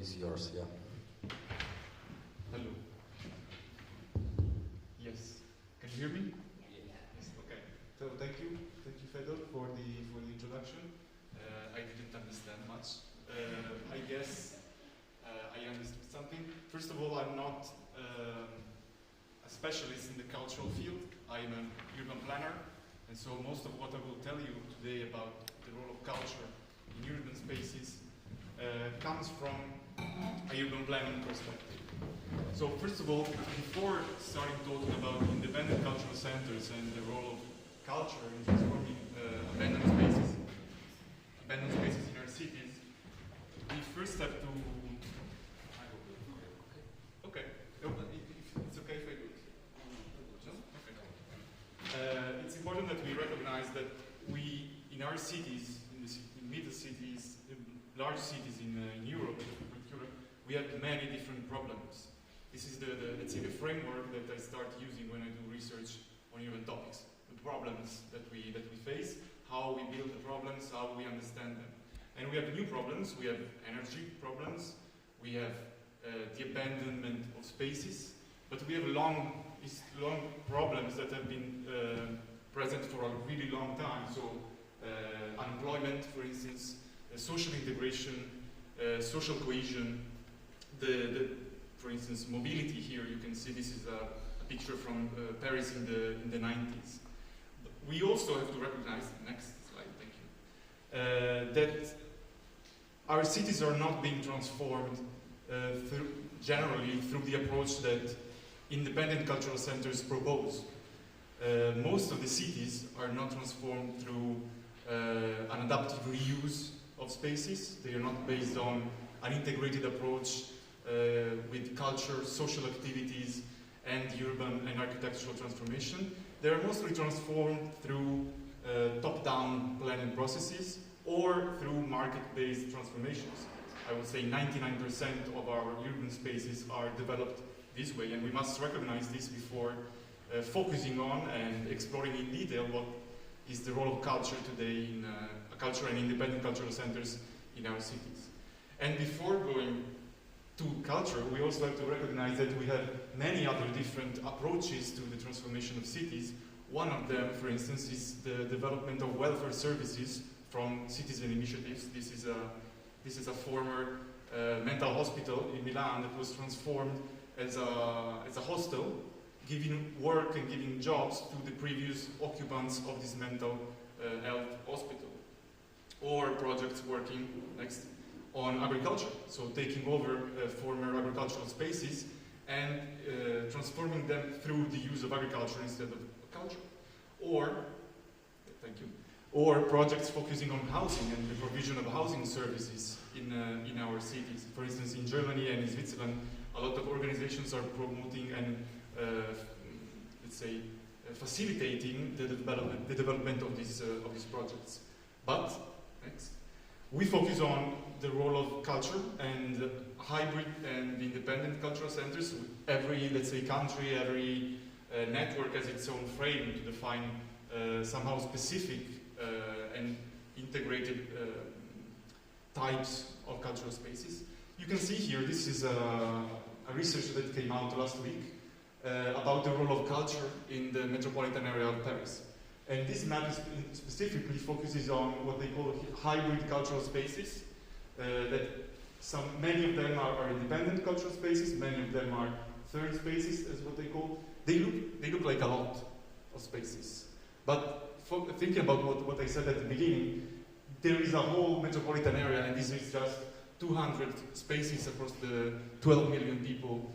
is yours, yeah. Hello. Yes. Can you hear me? Yes. Okay. So thank you, Fedor, for the introduction. I didn't understand much. I guess I understood something. First of all, I'm not a specialist in the cultural field. I'm an urban planner, and so most of what I will tell you today about the role of culture in urban spaces comes from a urban planning perspective. So first of all, before starting talking about independent cultural centers and the role of culture in transforming abandoned spaces in our cities, we first have to... Okay. It's okay if I do it? No? Okay. It's important that we recognize that we, in our cities, in middle cities, large cities in Europe, we have many different problems. This is let's say the framework that I start using when I do research on urban topics. The problems that we face, how we build the problems, how we understand them. And we have new problems. We have energy problems. We have the abandonment of spaces. But we have long problems that have been present for a really long time. So unemployment, for instance, social integration, social cohesion, for instance, mobility here. You can see this is a picture from Paris in the 90s. But we also have to recognize, next slide, thank you, that our cities are not being transformed generally through the approach that independent cultural centers propose. Most of the cities are not transformed through an adaptive reuse of spaces. They are not based on an integrated approach with culture, social activities, and urban and architectural transformation. They are mostly transformed through top-down planning processes or through market-based transformations. I would say 99% of our urban spaces are developed this way, and we must recognize this before focusing on and exploring in detail what is the role of culture today in culture and independent cultural centers in our cities. And before going to culture, we also have to recognize that we have many other different approaches to the transformation of cities. One of them, for instance, is the development of welfare services from citizen initiatives. This is a former mental hospital in Milan that was transformed as a hostel, giving work and giving jobs to the previous occupants of this mental health hospital. Or projects working next on agriculture, so taking over former agricultural spaces and transforming them through the use of agriculture instead of culture. Or, thank you, or projects focusing on housing and the provision of housing services in our cities. For instance, in Germany and in Switzerland, a lot of organizations are promoting and, let's say, facilitating the development of these projects. But, next, we focus on the role of culture and hybrid and independent cultural centers. Every, let's say, country, every network has its own frame to define somehow specific and integrated types of cultural spaces. You can see here, this is a research that came out last week about the role of culture in the metropolitan area of Paris. And this map specifically focuses on what they call hybrid cultural spaces. Many of them are independent cultural spaces, many of them are third spaces, as what they call. They look like a lot of spaces. But thinking about what I said at the beginning, there is a whole metropolitan area, and this is just 200 spaces across the 12 million people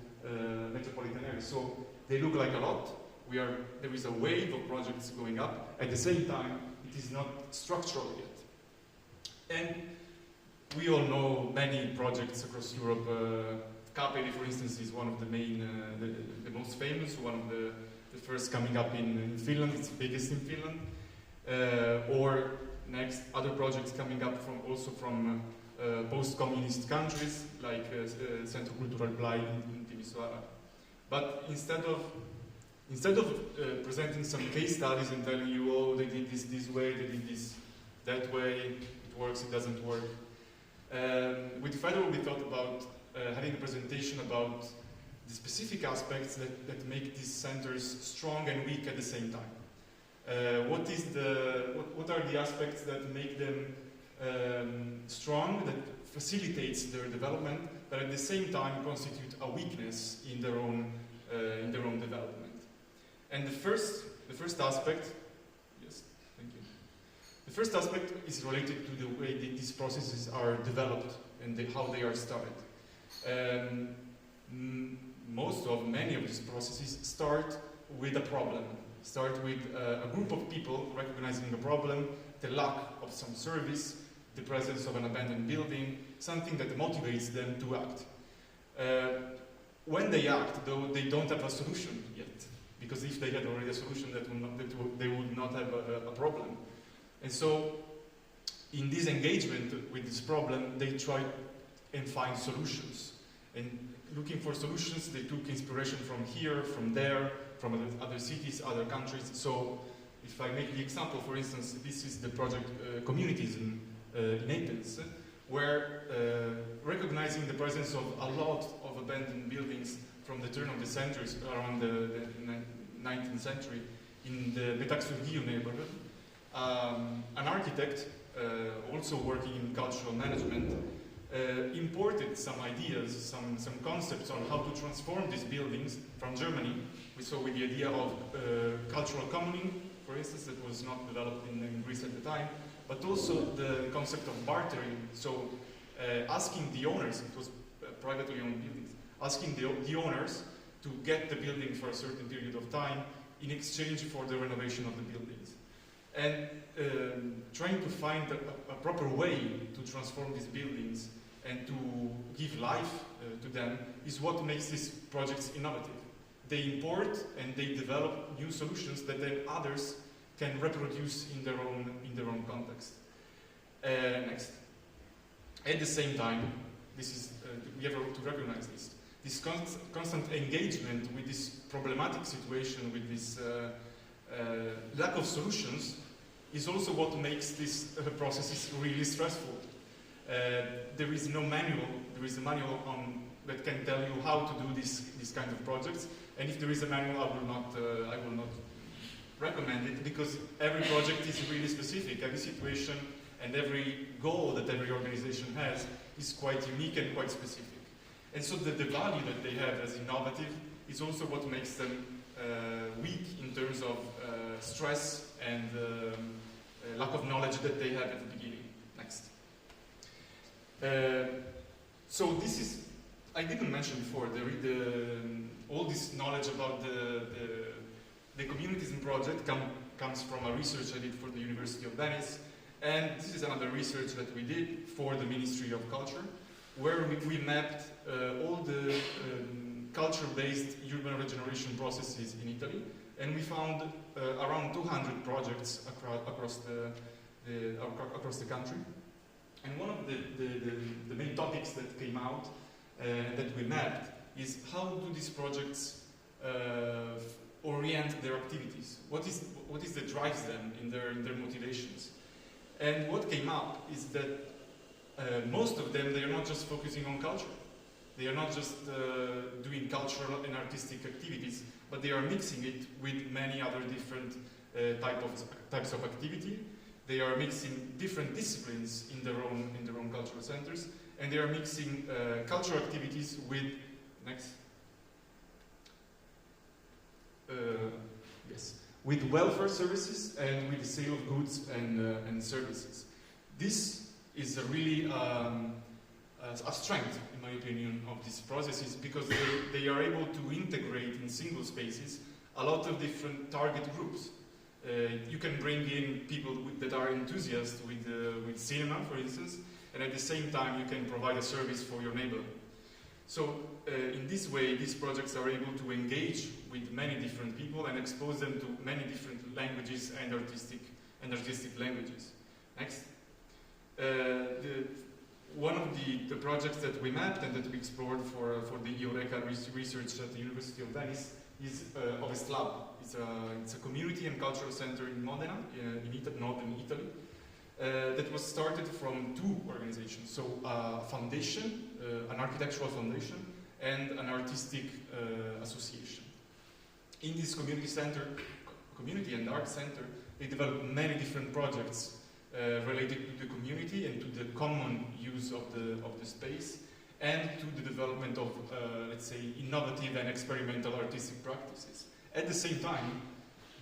metropolitan area. So they look like a lot. There is a wave of projects going up. At the same time, it is not structural yet. And we all know many projects across Europe. Capelli, for instance, is one of the main, the most famous, one of the first coming up in Finland. It's the biggest in Finland. Or next, other projects coming up also from post-communist countries, like Centro Cultural Blai in Timisoara. But instead of presenting some case studies and telling you, oh, they did this way, they did this that way, it works, it doesn't work, With Federal, we thought about having a presentation about the specific aspects that make these centers strong and weak at the same time. What are the aspects that make them strong, that facilitates their development, but at the same time constitute a weakness in their own development? And the first aspect, yes, thank you. The first aspect is related to the way that these processes are developed and how they are started. Many of these processes start with a problem, start with a group of people recognizing a problem, the lack of some service, the presence of an abandoned building, something that motivates them to act. When they act, though, they don't have a solution yet, because if they had already a solution, they would not have a problem. And so, in this engagement with this problem, they try and find solutions. And looking for solutions, they took inspiration from here, from there, from other cities, other countries. So, if I make the example, for instance, this is the project Communities in Athens, where recognizing the presence of a lot of abandoned buildings from the turn of the centuries, around the 19th century, in the Betaxurgiu neighborhood, an architect, also working in cultural management, imported some ideas, some concepts on how to transform these buildings from Germany. We saw with the idea of cultural commoning, for instance, that was not developed in Greece at the time, but also the concept of bartering. So asking the owners, it was privately owned buildings, asking the owners to get the building for a certain period of time in exchange for the renovation of the buildings. And trying to find a proper way to transform these buildings and to give life to them is what makes these projects innovative. They import and they develop new solutions that then others can reproduce in their own context. Next. At the same time, this is we have to recognize this. This constant engagement with this problematic situation, with this lack of solutions, is also what makes these processes really stressful. There is no manual. There is a manual that can tell you how to do this kind of projects. And if there is a manual, I will not recommend it, because every project is really specific. Every situation and every goal that every organization has is quite unique and quite specific. And so the value that they have as innovative is also what makes them weak in terms of stress and lack of knowledge that they have at the beginning. Next. So this is, I didn't mention before, all this knowledge about the communities in project comes from a research I did for the University of Venice, and this is another research that we did for the Ministry of Culture, where we mapped all the culture-based urban regeneration processes in Italy, and we found around 200 projects across the country. And one of the main topics that came out that we mapped is how do these projects orient their activities? What is that drives them in their motivations? And what came up is that most of them, they are not just focusing on culture. They are not just doing cultural and artistic activities, but they are mixing it with many other different types of activity. They are mixing different disciplines in their own cultural centers, and they are mixing cultural activities with with welfare services and with the sale of goods and services. This is a really a strength, in my opinion, of these processes, because they are able to integrate in single spaces a lot of different target groups. You can bring in people that are enthusiasts with cinema, for instance, and at the same time you can provide a service for your neighbor. So in this way, these projects are able to engage with many different people and expose them to many different languages and artistic languages. Next. One of the projects that we mapped and that we explored for the Eureka research at the University of Venice is Oveslab. It's a community and cultural center in Modena, in northern Italy. that was started from two organizations. So a foundation, an architectural foundation, and an artistic association. In this community and art center, they developed many different projects related to the community and to the common use of the space, and to the development of, let's say, innovative and experimental artistic practices. At the same time,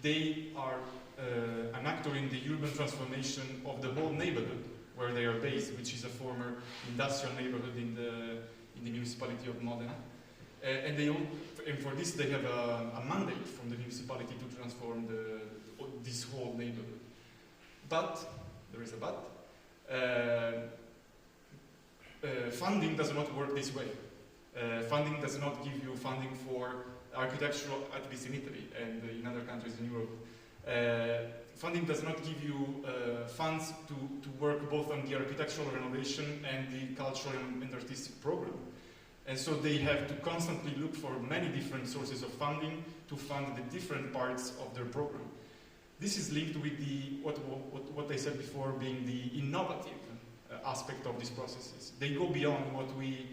they are an actor in the urban transformation of the whole neighborhood where they are based, which is a former industrial neighborhood in the municipality of Modena. And for this they have a mandate from the municipality to transform this whole neighborhood. But, there is a but, funding does not work this way. Funding does not give you funding for architectural, at least in Italy and in other countries in Europe. Funding does not give you funds to work both on the architectural renovation and the cultural and artistic program. And so they have to constantly look for many different sources of funding to fund the different parts of their program. This is linked with what I said before, being the innovative aspect of these processes. They go beyond what we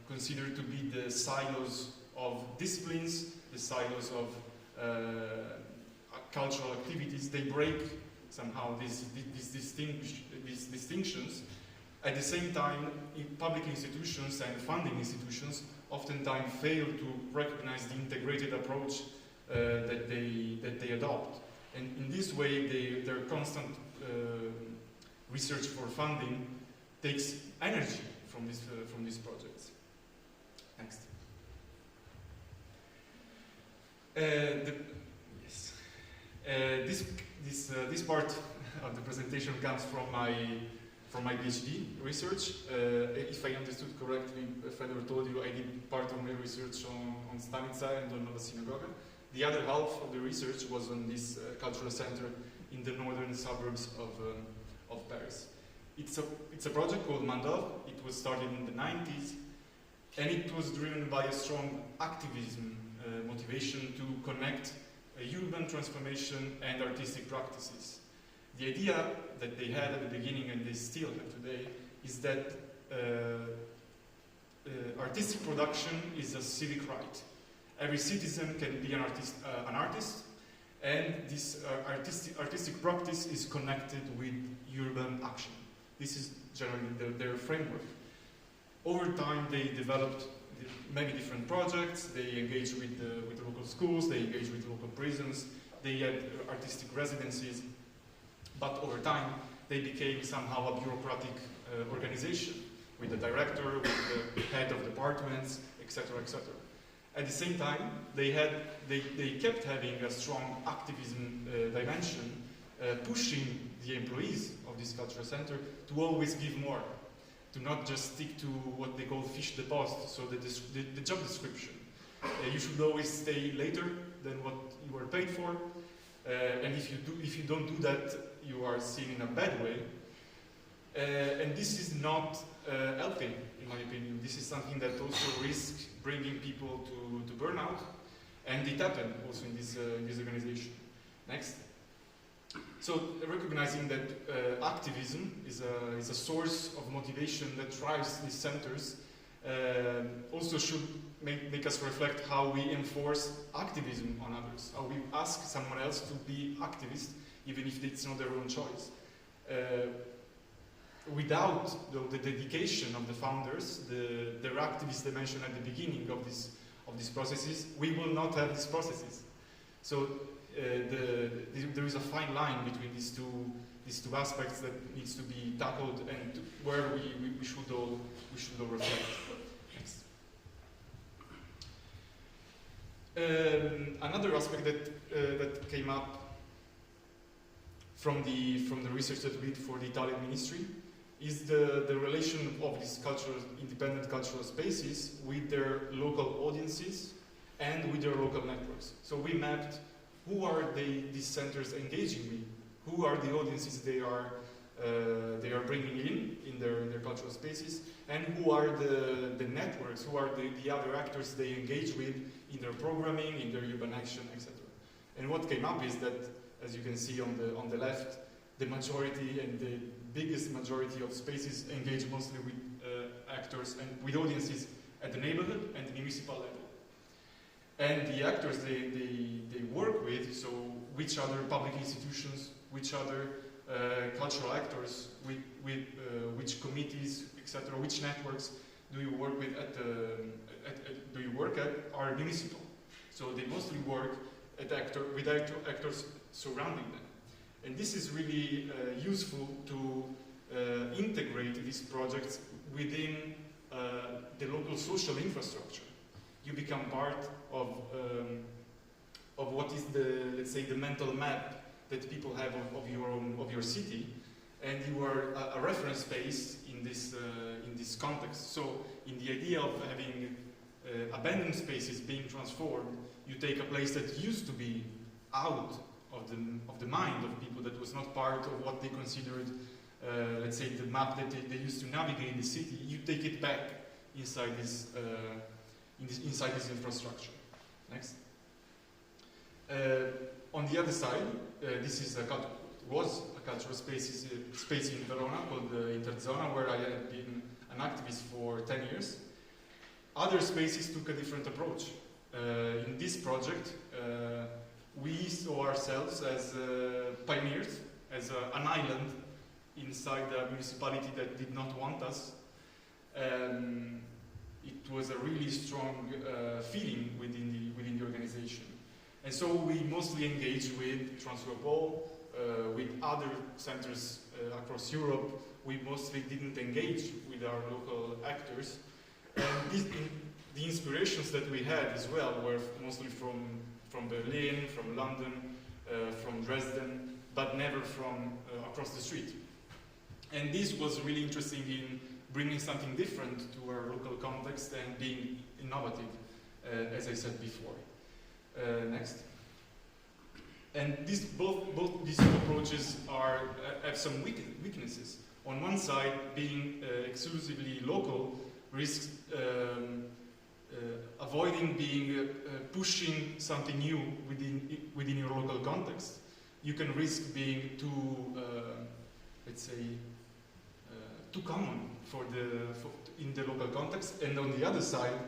consider to be the silos of disciplines, the silos of cultural activities. They break somehow these distinctions. At the same time, public institutions and funding institutions oftentimes fail to recognize the integrated approach that they adopt. And in this way, their constant research for funding takes energy from these projects. Next. This part of the presentation comes from my PhD research. If I understood correctly, Fedor told you I did part of my research on Stanica and on Nova Synagoga. The other half of the research was on this cultural center in the northern suburbs of Paris. It's a project called Mandov. It was started in the 90s, and it was driven by a strong activism motivation to connect urban transformation and artistic practices. The idea that they had at the beginning, and they still have today, is that artistic production is a civic right. Every citizen can be an artist, and this artistic practice is connected with urban action. This is generally their framework. Over time, they developed many different projects. They engaged with the local schools, they engaged with local prisons, they had artistic residencies. But over time, they became somehow a bureaucratic organization with the director, with the head of departments, etc., etc. At the same time, they kept having a strong activism dimension, pushing the employees of this cultural center to always give more, to not just stick to what they call fiche de poste, so the job description. You should always stay later than what you were paid for, and if you don't do that, you are seen in a bad way. And this is not healthy, in my opinion. This is something that also risks bringing people to burnout, and it happened also in this organization. Next. So recognizing that activism is a source of motivation that drives these centers also should make us reflect how we enforce activism on others, how we ask someone else to be activist even if it's not their own choice. Without the dedication of the founders, their activist dimension at the beginning of these processes, we will not have these processes. So there is a fine line between these two aspects that needs to be tackled, and where we should all reflect. Next. Another aspect that came up from the research that we did for the Italian ministry is the relation of these independent cultural spaces with their local audiences and with their local networks. So we mapped who are these centers engaging with, who are the audiences they are bringing in their cultural spaces, and who are the networks, who are the other actors they engage with in their programming, in their urban action, etc. And what came up is that, as you can see on the left, the majority and the biggest majority of spaces engage mostly with actors and with audiences at the neighborhood and the municipal level. And the actors they work with, so which other public institutions, which other cultural actors, with which committees, etc., which networks do you work with are municipal. So they mostly work with actors surrounding them. And this is really useful to integrate these projects within the local social infrastructure. You become part of what is let's say, the mental map that people have of your city, and you are a reference space in this context. So, in the idea of having abandoned spaces being transformed, you take a place that used to be out of the mind of people, that was not part of what they considered, let's say, the map that they used to navigate the city. You take it back inside this infrastructure. Next. On the other side, this is was a cultural space in Verona called Interzona, where I had been an activist for 10 years. Other spaces took a different approach. In this project, we saw ourselves as pioneers, as an island inside a municipality that did not want us. It was a really strong feeling within the organization. And so we mostly engaged with Transeuropol, with other centers across Europe. We mostly didn't engage with our local actors. And the inspirations that we had as well were mostly from Berlin, from London, from Dresden, but never from across the street. And this was really interesting in bringing something different to our local context and being innovative, as I said before. Next. And both these two approaches have some weaknesses. On one side, being exclusively local risks avoiding pushing something new within your local context. You can risk being too, let's say, too common in the local context, and on the other side,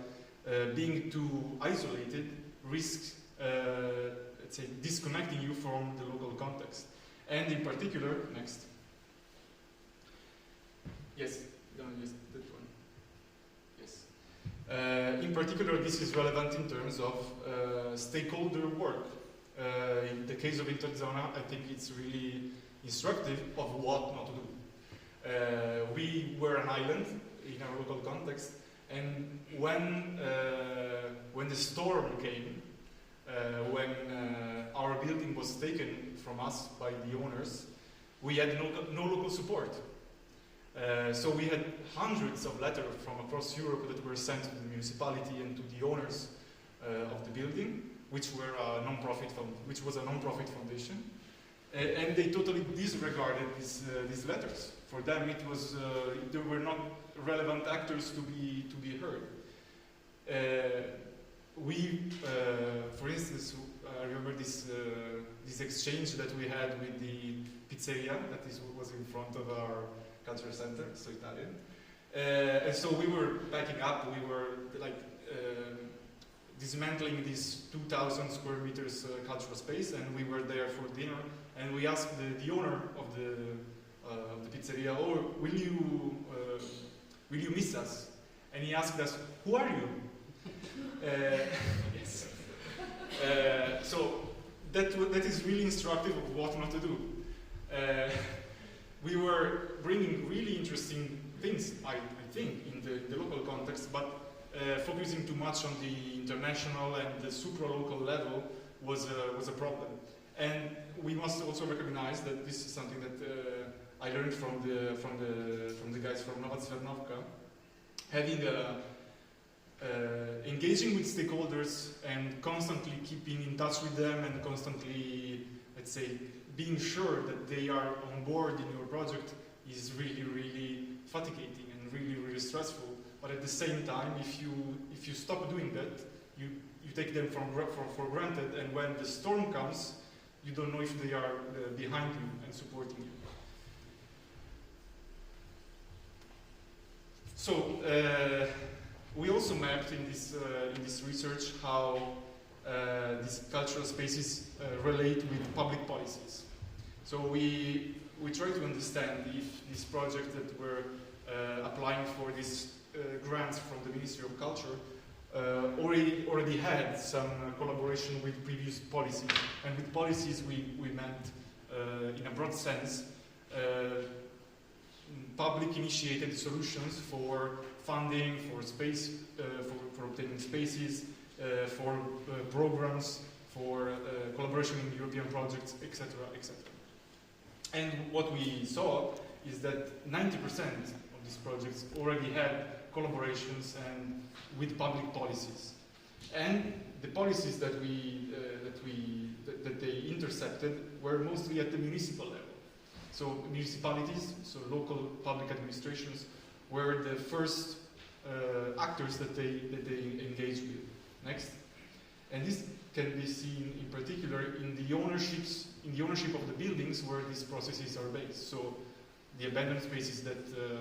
being too isolated risks, let's say, disconnecting you from the local context. And in particular, next. Yes, yes, that one. Yes. In particular, this is relevant in terms of stakeholder work. In the case of Interzona, I think it's really instructive of what not to do. We were an island in our local context, and when the storm came, when our building was taken from us by the owners, we had no local support. So we had hundreds of letters from across Europe that were sent to the municipality and to the owners of the building, which was a non-profit foundation, and they totally disregarded these letters. For them, they were not relevant actors to be heard. For instance, I remember this exchange that we had with the pizzeria that was in front of our cultural center, so Italian. And so we were backing up. We were dismantling this 2,000 square meters cultural space, and we were there for dinner. And we asked the owner of the pizzeria, "Oh, will you miss us?" And he asked us, "Who are you?" Yes. So that is really instructive of what not to do. We were bringing really interesting things, I think, in the local context, but focusing too much on the international and the supra-local level was a problem. And we must also recognize that this is something that I learned from the guys from Nova Cvernovka. Having engaging with stakeholders and constantly keeping in touch with them and constantly, let's say, being sure that they are on board in your project is really, really fatiguing and really, really stressful. But at the same time, if you stop doing that, you take them for granted, and when the storm comes, you don't know if they are behind you and supporting you. So we also mapped in this research how these cultural spaces relate with public policies. So we try to understand if this project that we're applying for these grants from the Ministry of Culture already had some collaboration with previous policies. And with policies we meant, in a broad sense, public initiated solutions for funding, for space, for obtaining spaces, for programs, for collaboration in European projects, etc., etc. And what we saw is that 90% of these projects already had collaborations and with public policies. And the policies that they intercepted were mostly at the municipal level. So municipalities, so local public administrations, were the first actors that they engaged with. Next. And this can be seen in particular in the ownership of the buildings where these processes are based. So the abandoned spaces that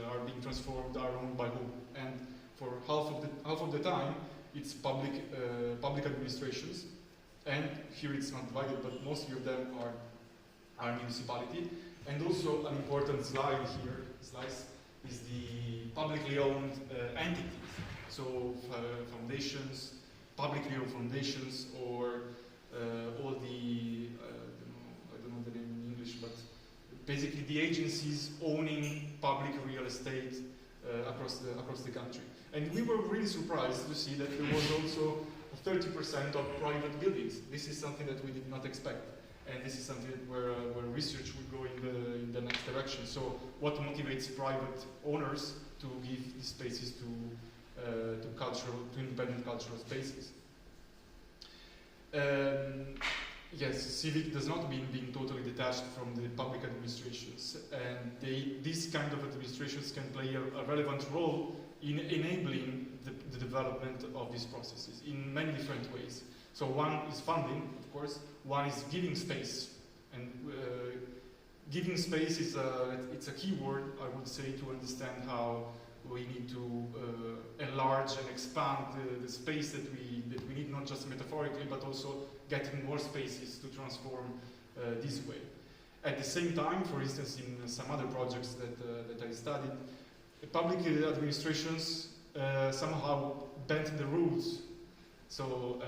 are being transformed are owned by whom? And for half of the time, it's public administrations. And here it's not divided, but mostly of them are municipality. And also an important slide here, is the publicly owned entities. So foundations, publicly owned foundations, or all the, I don't know the name in English, but basically the agencies owning public real estate across the country. And we were really surprised to see that there was also 30% of private buildings. This is something that we did not expect. And this is something where research will go in the next direction. So what motivates private owners to give these spaces to independent cultural spaces? Yes, Civic does not mean being totally detached from the public administrations, and these kind of administrations can play a relevant role in enabling the development of these processes in many different ways. So one is funding, of course, one is giving space, and giving space is it's a key word, I would say, to understand how we need to enlarge and expand the space that we need, not just metaphorically, but also getting more spaces to transform this way. At the same time, for instance, in some other projects that I studied, public administrations somehow bent the rules. So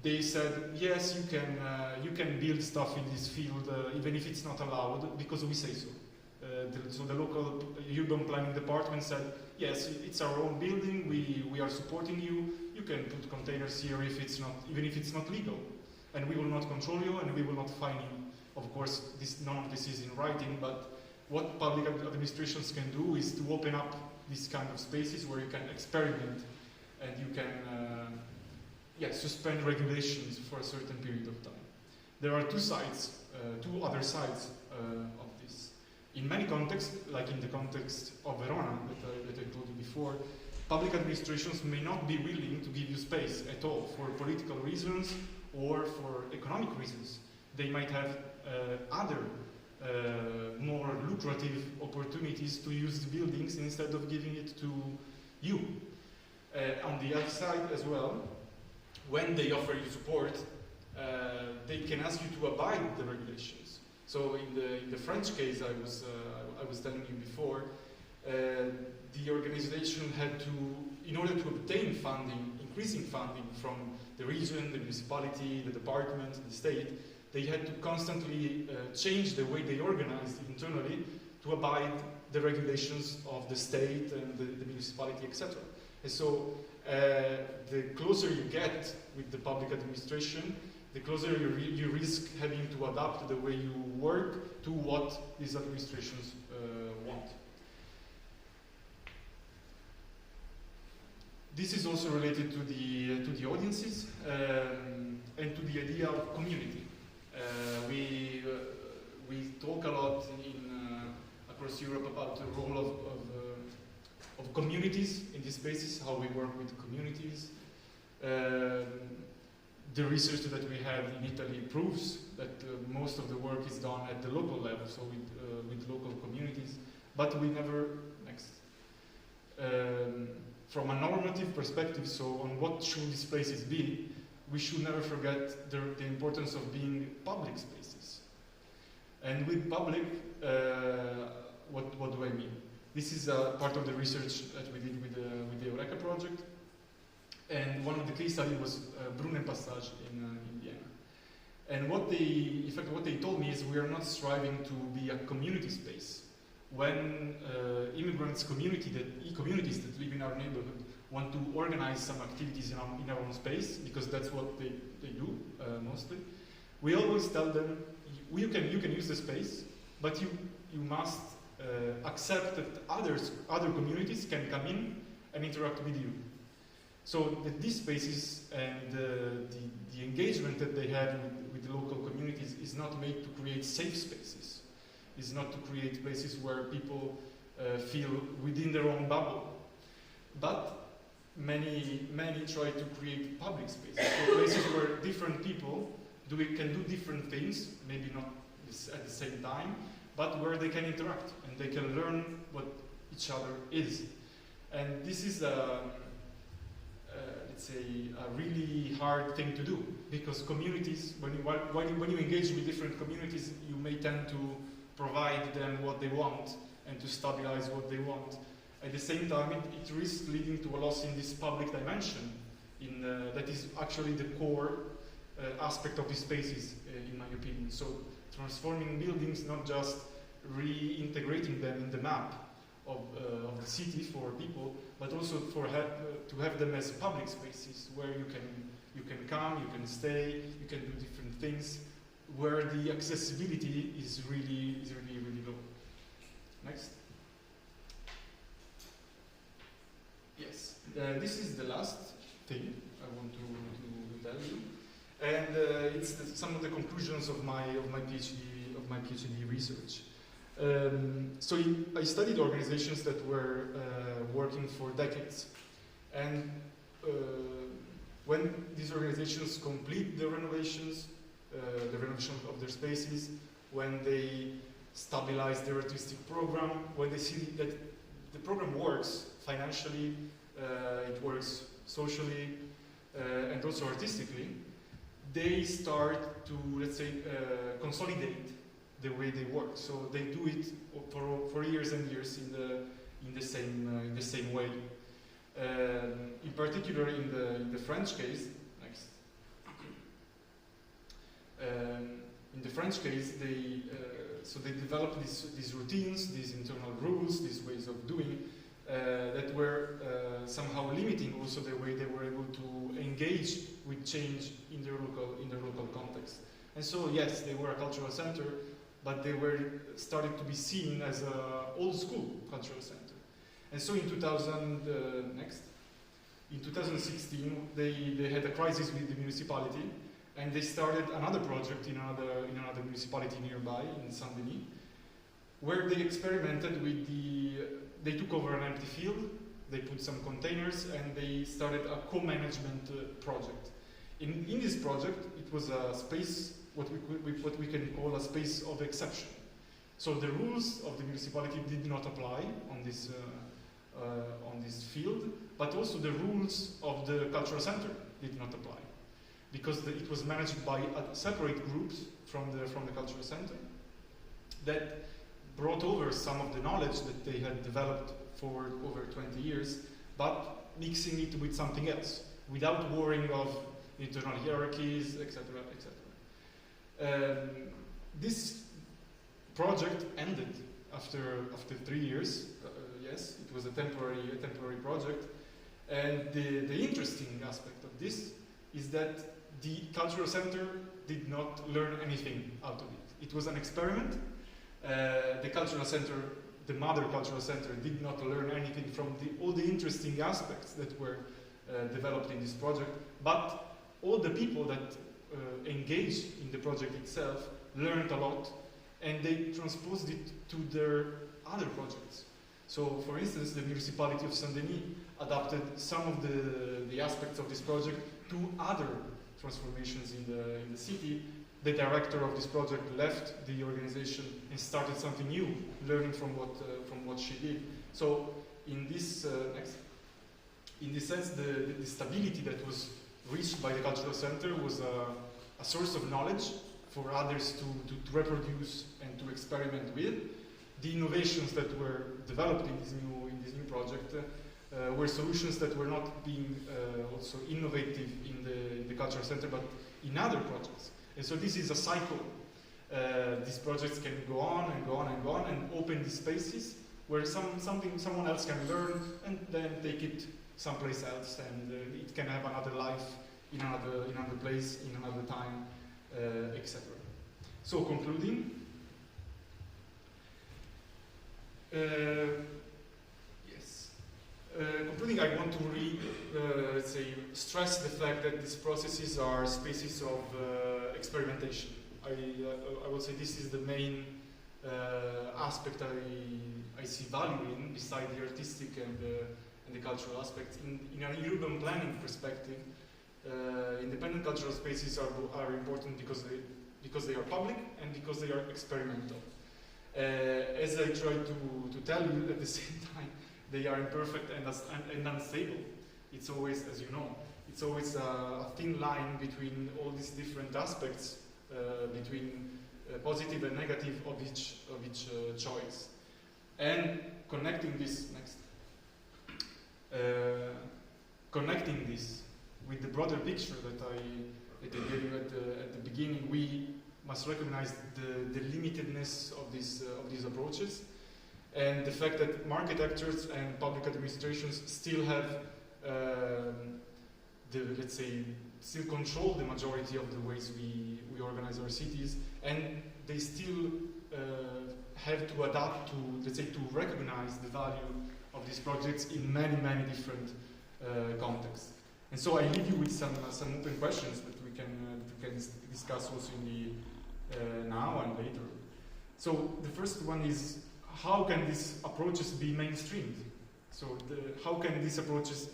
they said, yes, you can build stuff in this field even if it's not allowed, because we say so. So the local urban planning department said, yes, it's our own building, we are supporting you, you can put containers here even if it's not legal. And we will not control you and we will not fine you. Of course, none of this is in writing, but what public administrations can do is to open up these kind of spaces where you can experiment and you can suspend regulations for a certain period of time. There are two other sides of this. In many contexts, like in the context of Verona that I told you before, public administrations may not be willing to give you space at all for political reasons or for economic reasons. They might have other more lucrative opportunities to use the buildings instead of giving it to you. On the other side as well, when they offer you support, they can ask you to abide with the regulations. So in the French case I was telling you before, the organization had to, in order to obtain funding, increasing funding from the region, the municipality, the department, the state, they had to constantly change the way they organized internally to abide the regulations of the state and the municipality, etc. And so the closer you get with the public administration, the closer you risk having to adapt the way you work to what these administrations want. This is also related to the audiences and to the idea of community. We talk a lot across Europe about the role of communities in these spaces, how we work with communities. The research that we have in Italy proves that most of the work is done at the local level, so with local communities, but we never, from a normative perspective, so on what should these places be, we should never forget the importance of being public spaces. And with public, what do I mean? This is part of the research that we did with the Eureka project. And one of the case studies was Brunnen Passage in Vienna. And what they told me is we are not striving to be a community space. When immigrants communities that live in our neighborhood want to organize some activities in our own space, because that's what they do mostly, we always tell them, you can use the space, but you must accept that other communities can come in and interact with you. So that these spaces and the engagement that they have with the local communities is not made to create safe spaces. It's not to create places where people feel within their own bubble. But many try to create public spaces, so places where different people can do different things, maybe not at the same time, but where they can interact and they can learn what each other is. And this is let's say, a really hard thing to do, because communities, when you engage with different communities, you may tend to provide them what they want and to stabilize what they want. At the same time, it risks leading to a loss in this public dimension, that is actually the core aspect of these spaces, in my opinion. So transforming buildings, not just reintegrating them in the map of the city for people, but also to have them as public spaces where you can come, you can stay, you can do different things, where the accessibility is really low. Next. Yes, this is the last thing I want to tell you, and it's some of the conclusions of my PhD research. So I studied organizations that were working for decades, and when these organizations complete the renovation of their spaces, when they stabilize their artistic program, when they see that the program works financially, it works socially, and also artistically, they start to, let's say, consolidate the way they work. So they do it for years and years in the same way. In particular, in the French case, next. In the French case, they developed these routines, these internal rules, these ways of doing that were somehow limiting also the way they were able to engage with change in their local context. And so, yes, they were a cultural center, but they were starting to be seen as an old school cultural center. And so in 2016, they had a crisis with the municipality, and they started another project in another municipality nearby, in Saint-Denis, where they experimented with they took over an empty field, they put some containers, and they started a co-management project. In this project, it was a space, what we can call a space of exception. So the rules of the municipality did not apply on this field, but also the rules of the cultural center did not apply, because it was managed by separate groups from the cultural center that brought over some of the knowledge that they had developed for over 20 years, but mixing it with something else, without worrying of internal hierarchies, etc., etc. This project ended after 3 years. Yes, it was a temporary project, and the interesting aspect of this is that the cultural center did not learn anything out of it. It was an experiment. The cultural center, the mother cultural center, did not learn anything from all the interesting aspects that were developed in this project, but all the people that engaged in the project itself learned a lot, and they transposed it to their other projects. So, for instance, the municipality of Saint-Denis adapted some of the aspects of this project to other transformations in the city. The director of this project left the organization and started something new, learning from what she did. So in this in this sense, the stability that was reached by the cultural center was a source of knowledge for others to reproduce and to experiment with. The innovations that were developed in this new project were solutions that were not being also innovative in the cultural center, but in other projects. And so this is a cycle. These projects can go on and go on and go on and open these spaces where someone else can learn and then take it someplace else, and it can have another life in another place, in another time, etc. So concluding, concluding, I want to let's say, stress the fact that these processes are spaces of experimentation. I would say this is the main aspect I see value in, beside the artistic and the cultural aspects. In an urban planning perspective, independent cultural spaces are important because they are public and because they are experimental. As I try to tell you, at the same time, they are imperfect and unstable. It's always, as you know, it's always a thin line between all these different aspects, between positive and negative of each choice. And connecting this connecting this with the broader picture that I gave you at the beginning, we must recognize the limitedness of these approaches, and the fact that market actors and public administrations still have let's say, still control the majority of the ways we organize our cities, and they still have to adapt to, let's say, to recognize the value of these projects in many different contexts. And so I leave you with some open questions that we can discuss also in the now and later. So the first one is, how can these approaches be mainstreamed? So how can these approaches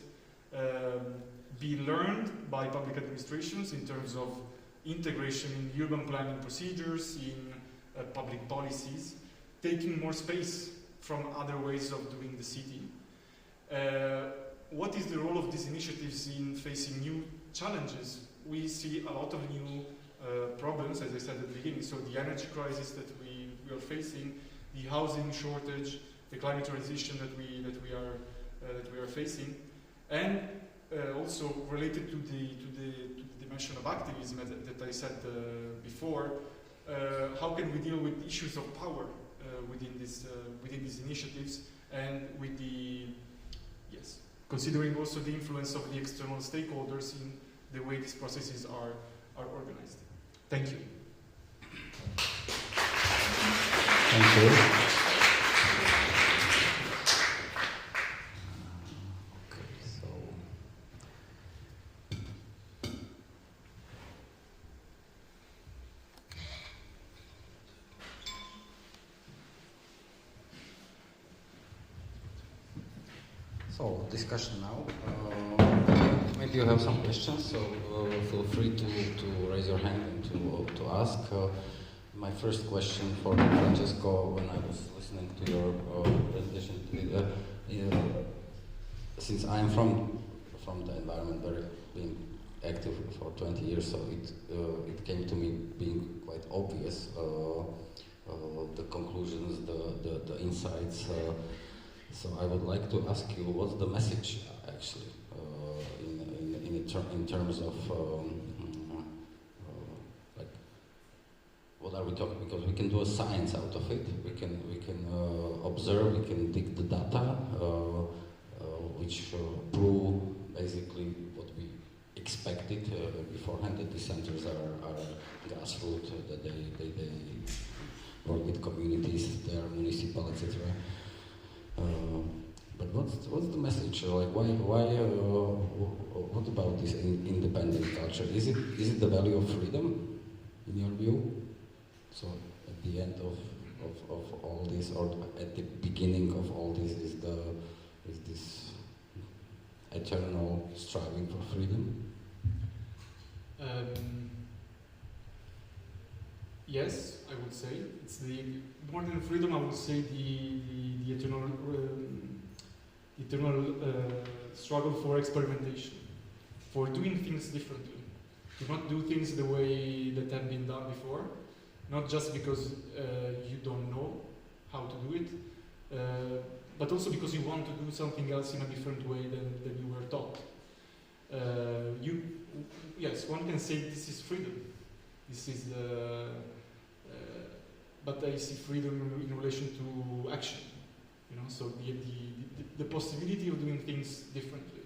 be learned by public administrations in terms of integration in urban planning procedures, in public policies, taking more space from other ways of doing the city? What is the role of these initiatives in facing new challenges? We see a lot of new problems, as I said at the beginning. So the energy crisis that we are facing, the housing shortage, the climate transition that we are facing, and also related to the dimension of activism that I said before. How can we deal with issues of power within these initiatives, and with considering also the influence of the external stakeholders in the way these processes are organized. Thank you. Thank you. So discussion now. Maybe you have some questions, so feel free to raise your hand and to ask. My first question for Francesco, when I was listening to your presentation, since I'm from the environment, being active for 20 years, so it came to me being quite obvious, the conclusions, the insights. So I would like to ask you, what's the message actually in terms of like, what are we talking? Because we can do a science out of it. We can observe. We can dig the data, which prove basically what we expected beforehand. That the centers are grassroots. That they work with communities, their municipal, etc. But what's the message? Like why? What about this independent culture? Is it the value of freedom, in your view? So at the end of all this, or at the beginning of all this, is this eternal striving for freedom? Yes, I would say it's more than freedom. I would say the eternal eternal struggle for experimentation, for doing things differently, to not do things the way that have been done before, not just because you don't know how to do it, but also because you want to do something else in a different way than you were taught. Yes, one can say this is freedom. This is but I see freedom in relation to action. You know, so the possibility of doing things differently.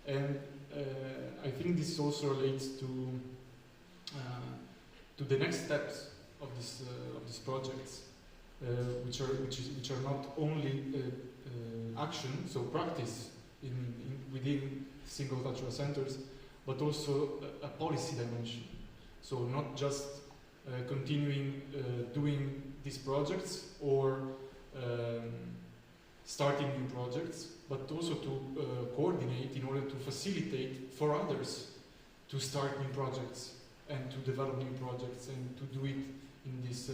And I think this also relates to the next steps of this projects, which are not only action, so practice within single cultural centers, but also a policy dimension. So not just continuing doing these projects or starting new projects, but also to coordinate in order to facilitate for others to start new projects and to develop new projects and to do it in this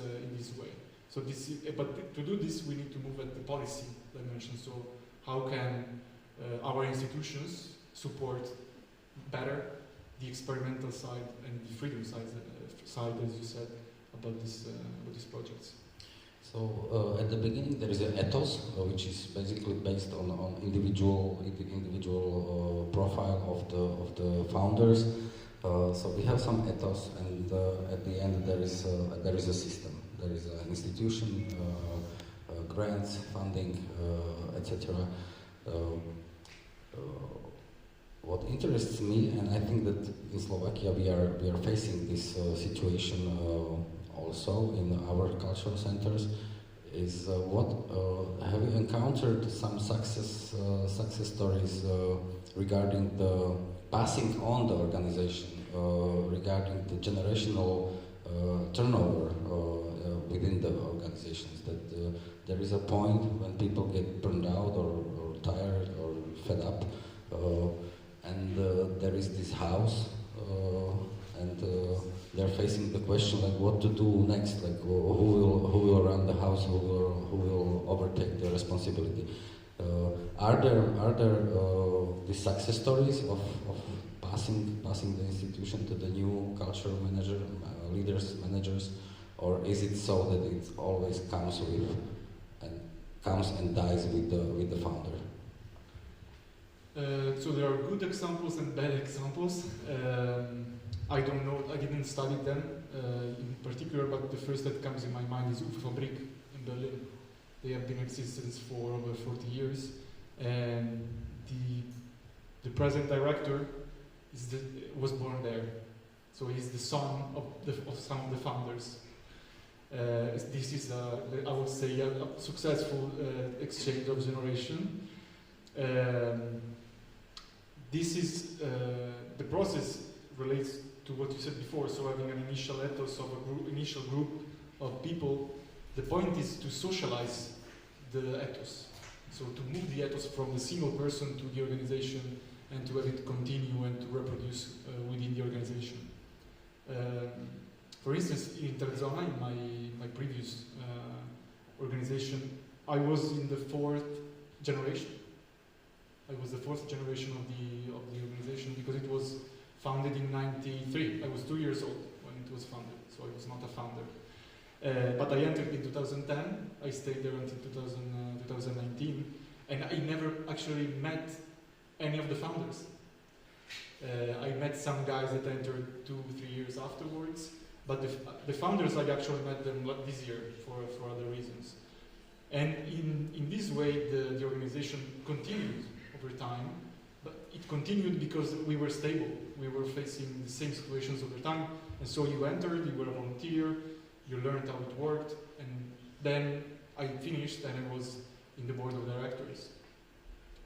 way. So but to do this, we need to move at the policy dimension. So how can our institutions support better the experimental side and the freedom side, as you said, about these projects? So at the beginning there is an ethos, which is basically based on individual profile of the founders. So we have some ethos, and at the end there is a system. There is an institution, grants, funding, etc. What interests me, and I think that in Slovakia we are facing this situation also in our cultural centers, is have you encountered some success stories regarding the passing on the organization, regarding the generational turnover within the organizations, that there is a point when people get burned out or tired or fed up, and there is this house, and they're facing the question like what to do next, like who will run the house, who will overtake the responsibility. Are there these success stories of passing the institution to the new cultural leaders, managers, or is it so that it always comes and dies with the founder? So there are good examples and bad examples. I don't know, I didn't study them in particular, but the first that comes in my mind is Fabrik in Berlin. They have been in existence for over 40 years, and the present director was born there. So he's the son of some of the founders. This is, I would say, a successful exchange of generation. This is the process relates to what you said before. So having an initial ethos of initial group of people, the point is to socialize the ethos. So to move the ethos from the single person to the organization and to have it continue and to reproduce within the organization. For instance, in Interzona, in my previous organization, I was in the fourth generation. I was the fourth generation of the organization because it was founded in '93. I was 2 years old when it was founded, so I was not a founder. But I entered in 2010. I stayed there until 2019, and I never actually met any of the founders. I met some guys that entered 2-3 years afterwards, but the founders, I actually met them this year for other reasons. And in this way, the organization continued over time, but it continued because we were stable. We were facing the same situations over time, and so you entered, you were a volunteer, you learned how it worked, and then I finished and I was in the board of directors.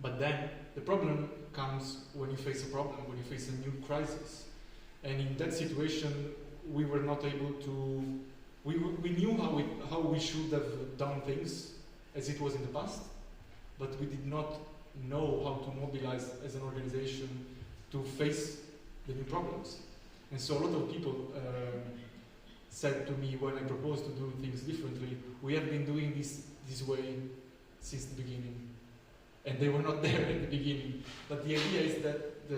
But then the problem comes when you face a problem, when you face a new crisis. And in that situation, we were not able to, we knew how we should have done things as it was in the past, but we did not know how to mobilize as an organization to face the new problems. And so a lot of people said to me when I proposed to do things differently, we have been doing this way since the beginning. and they were not there at the beginning. But the idea is that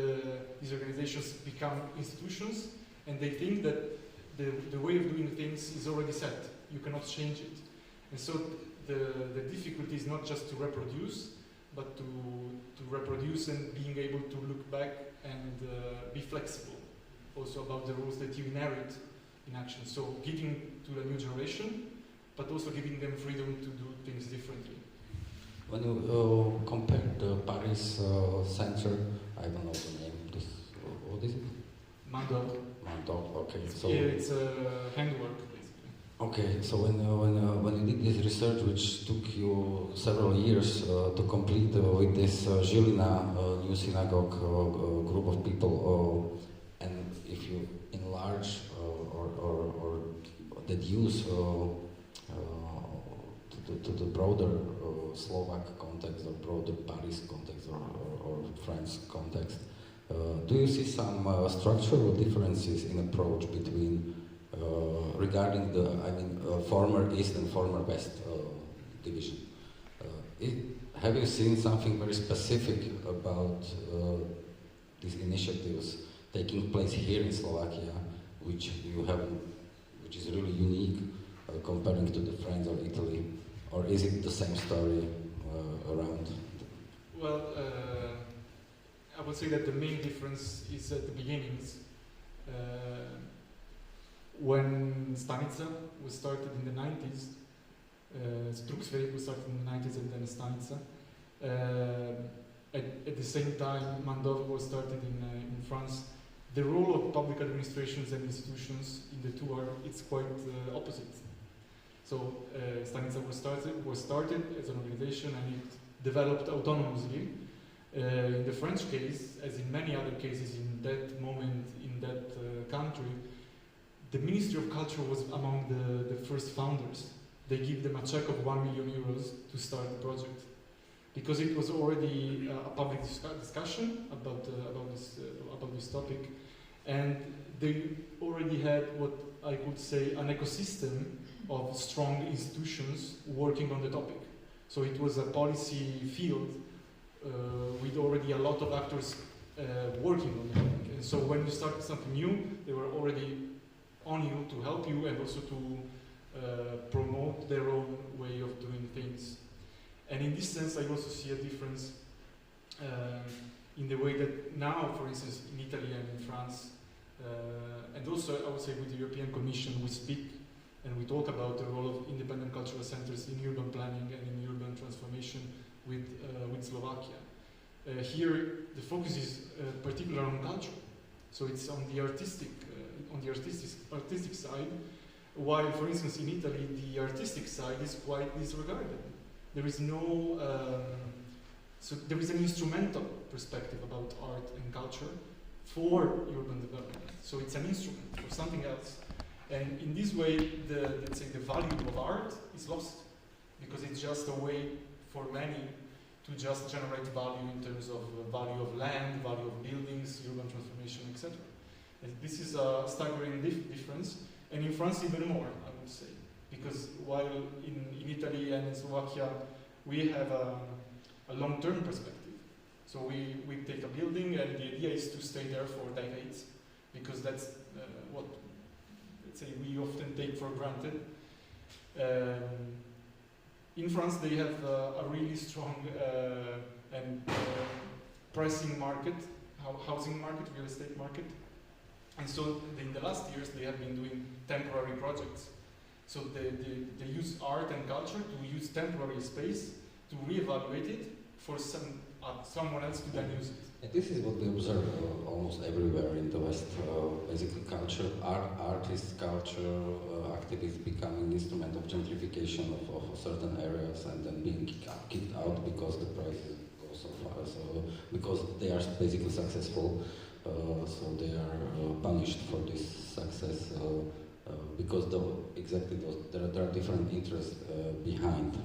these organizations become institutions, and they think that the way of doing things is already set. You cannot change it. And so the difficulty is not just to reproduce, but to reproduce and being able to look back and be flexible also about the rules that you inherit in action. So giving to the new generation, but also giving them freedom to do things differently. When you compare the Paris center, I don't know the name, what is it? Mandor. Mandor, okay. So it's handwork, basically. Okay, so when you did this research, which took you several years to complete with this Žilina new synagogue group of people, and if you enlarge or deduce to the broader Slovak context or broader Paris context or French context, do you see some structural differences in approach between regarding the former East and former West division? Have you seen something very specific about these initiatives taking place here in Slovakia, which is really unique comparing to the France or Italy, or is it the same story around? Well, I would say that the main difference is at the beginnings. When Stanica was started in the 90s, Struxvej was started in the 90s and then Stanica. At the same time, Mandov was started in France. The role of public administrations and institutions in the two it's quite opposite. So Stanica was started as an organization and it developed autonomously. In the French case, as in many other cases in that moment in that country, the Ministry of Culture was among the first founders. They give them a check of 1 million euros to start the project, because it was already a public discussion about this topic, and they already had what I could say an ecosystem of strong institutions working on the topic. So it was a policy field with already a lot of actors working on the topic. And so when you start something new, they were already on you to help you and also to promote their own way of doing things. And in this sense, I also see a difference in the way that now, for instance, in Italy and in France, and also I would say with the European Commission, we speak and we talk about the role of independent cultural centers in urban planning and in urban transformation with Slovakia. Here, the focus is particular on culture, so it's on the artistic side. While, for instance, in Italy, the artistic side is quite disregarded. There is no, so there is an instrumental perspective about art and culture for urban development. So it's an instrument for something else. And in this way, let's say the value of art is lost, because it's just a way for many to just generate value in terms of value of land, value of buildings, urban transformation, etc. And this is a staggering difference. And in France even more, I would say, because while in Italy and in Slovakia we have a long-term perspective. So we take a building and the idea is to stay there for decades, because that's what, let's say, we often take for granted. In France they have a really strong and pricing market, housing market, real estate market. And so in the last years they have been doing temporary projects. So they use art and culture to use temporary space to reevaluate it for someone else to then use it. And this is what we observe almost everywhere in the West. Basically, culture, artists, culture, activists becoming instrument of gentrification of certain areas and then being kicked out because the prices go so far. So because they are basically successful. So they are punished for this success because there are different interests behind.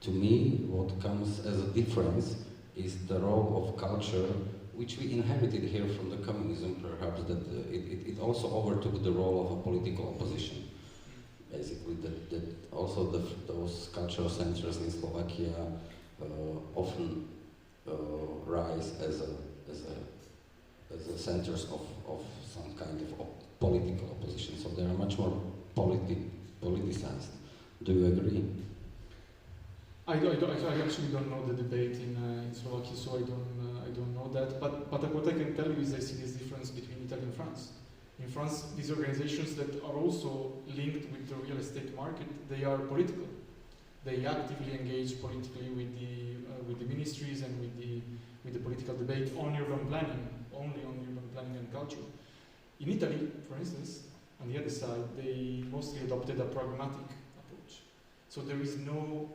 To me, what comes as a difference is the role of culture, which we inherited here from the communism, perhaps, that it also overtook the role of a political opposition. basically that also those cultural centers in Slovakia often rise as a centers of some kind of political opposition. So they are much more politicized. Do you agree? I actually don't know the debate in Slovakia, so I don't know that. But what I can tell you is I see this difference between Italy and France. In France, these organizations that are also linked with the real estate market, they are political. They actively engage politically with the ministries and with the political debate on urban planning, only on urban planning and culture. In Italy, for instance, on the other side, they mostly adopted a pragmatic approach. So there is no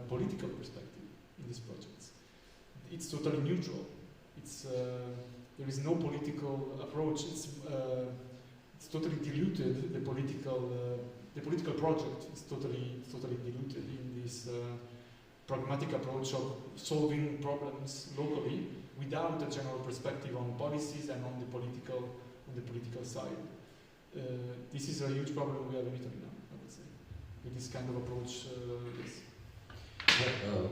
political perspective in these projects. It's totally neutral. There is no political approach. It's totally diluted. The political project is totally diluted in this pragmatic approach of solving problems locally without a general perspective on policies and on the political side. This is a huge problem we have in Italy now, I would say, with this kind of approach. Yes.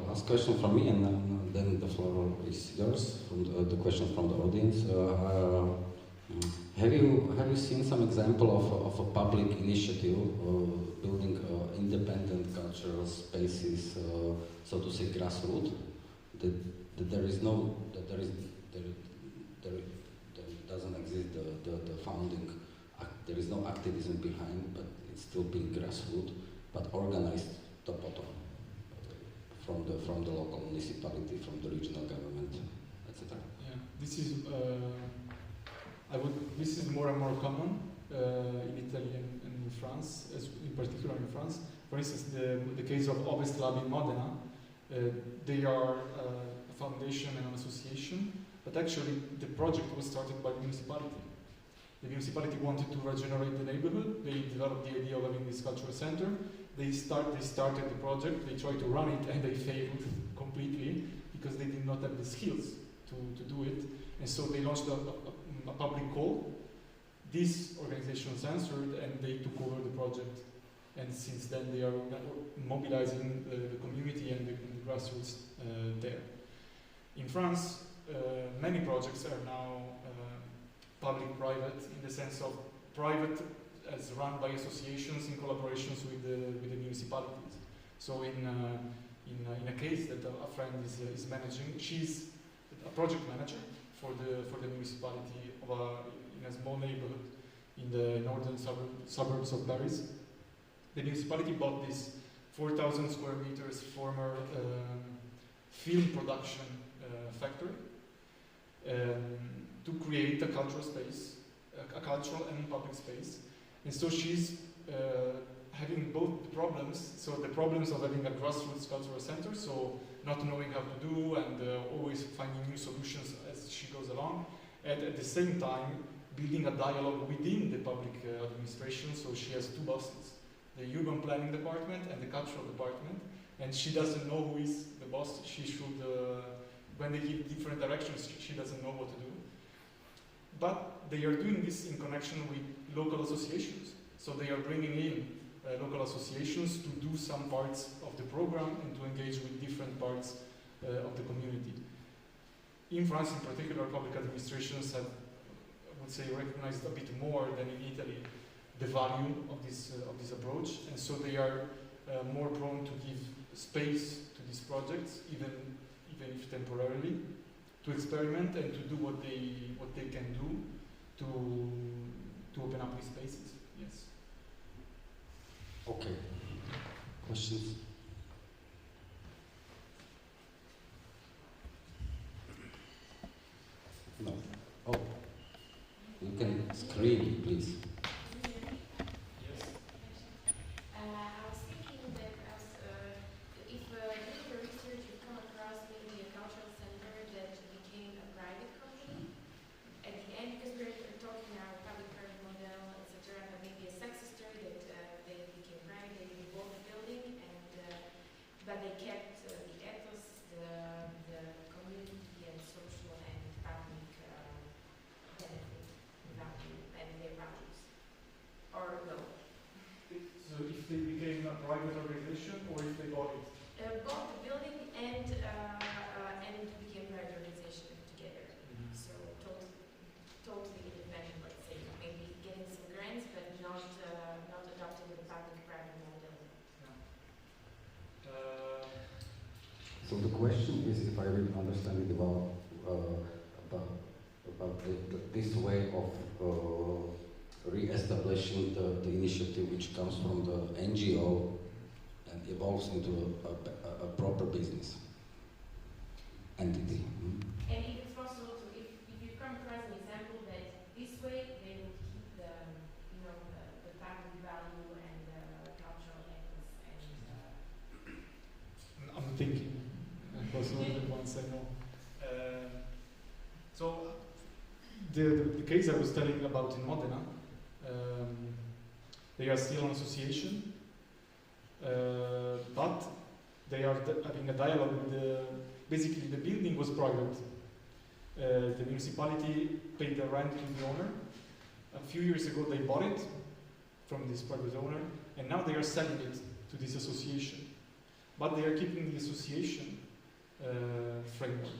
Last question from me, and then the floor is yours. From the question from the audience. Have you seen some example of a public initiative building independent cultural spaces, so to say, grassroots? That there doesn't exist the founding. There is no activism behind, but it's still being grassroots, but organized top bottom from the local municipality, from the regional government, etc. Yeah, this is more and more common in Italy and in France, in particular in France. For instance, the case of Ovest Lab in Modena, they are a foundation and an association, but actually the project was started by the municipality. The municipality wanted to regenerate the neighborhood. They developed the idea of having this cultural center. They started the project. They tried to run it, and they failed completely because they did not have the skills to do it. And so they launched a public call. This organization censored, and they took over the project. And since then, they are mobilizing the community and the grassroots there. In France, many projects are now public-private, in the sense of private as run by associations in collaborations with the municipalities. So in a case that a friend is managing, she's a project manager for the municipality in a small neighborhood in the northern suburbs of Paris. The municipality bought this 4,000 square meters former film production factory to create a cultural space, a cultural and public space. And so she's having both the problems, so the problems of having a grassroots cultural center, so not knowing how to do and always finding new solutions as she goes along, and at the same time building a dialogue within the public administration. So she has two bosses, the urban planning department and the cultural department, and she doesn't know who is the boss. She should, when they give different directions, she doesn't know what to do. But they are doing this in connection with local associations. So they are bringing in local associations to do some parts of the program and to engage with different parts of the community. In France, in particular, public administrations have, I would say, recognized a bit more than in Italy the value of this approach, and so they are more prone to give space to these projects, even if temporarily, to experiment and to do what they can do to open up these spaces. Yes. Okay. Questions? No. Oh, you can scream, please. But they kept the ethos, the community and social and public benefit value and their values. I really understand it well, about this way of re-establishing the initiative which comes from the NGO and evolves into a proper business entity. And if it's possible to, if you come across an example that this way they will keep the, you know, the family value and the cultural ethos and I'm thinking. It was not the ones I know. So the case I was telling about in Modena, they are still an association, but they are having a dialogue with basically the building was private. The municipality paid the rent to the owner. A few years ago they bought it from this private owner, and now they are selling it to this association. But they are keeping the association framework,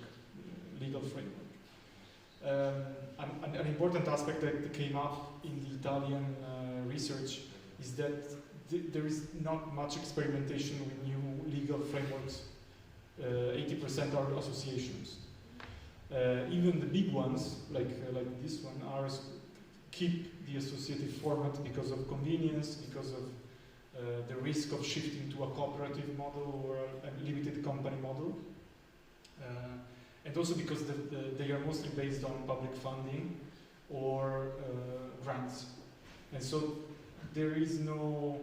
legal framework. An important aspect that came up in the Italian research is that there is not much experimentation with new legal frameworks. 80% are associations. Even the big ones, like this one, keep the associative format because of convenience, because of the risk of shifting to a cooperative model or a limited company model. And also because they are mostly based on public funding or grants. And so there is no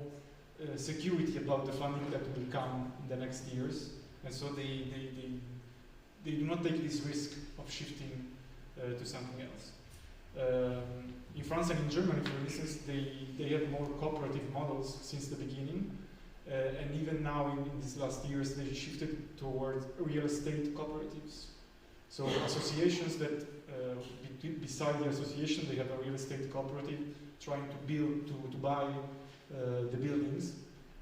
security about the funding that will come in the next years. And so they do not take this risk of shifting to something else. In France and in Germany, for instance, they have more cooperative models since the beginning. And even now, in these last years, they shifted towards real estate cooperatives. So associations that, beside the association, they have a real estate cooperative trying to build, to buy the buildings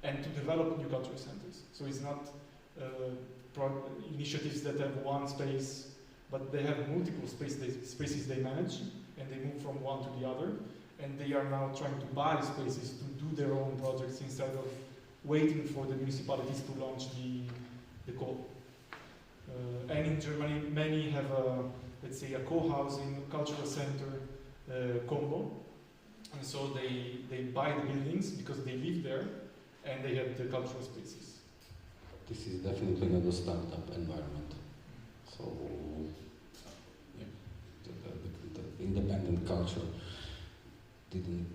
and to develop new cultural centers. So it's not initiatives that have one space, but they have multiple spaces they manage, and they move from one to the other. And they are now trying to buy spaces to do their own projects instead of waiting for the municipalities to launch the call. And in Germany, many have let's say, a co-housing cultural center combo. And so they buy the buildings because they live there, and they have the cultural spaces. This is definitely not a startup environment. So yeah, the independent culture didn't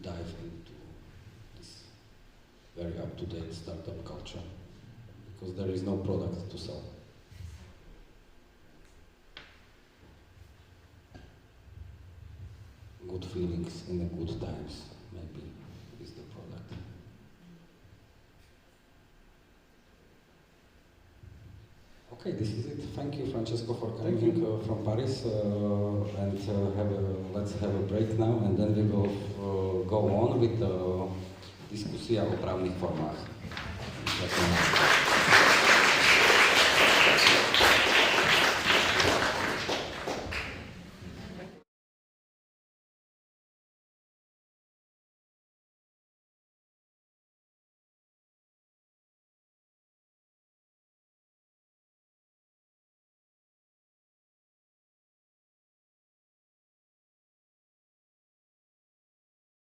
dive into this very up-to-date startup culture because there is no product to sell. Good feelings in the good times, maybe, is the product. Okay, this is it. Thank you, Francesco, for coming from Paris. Let's have a break now, and then we will go on with the diskusia o právnych formách. Ďakujem.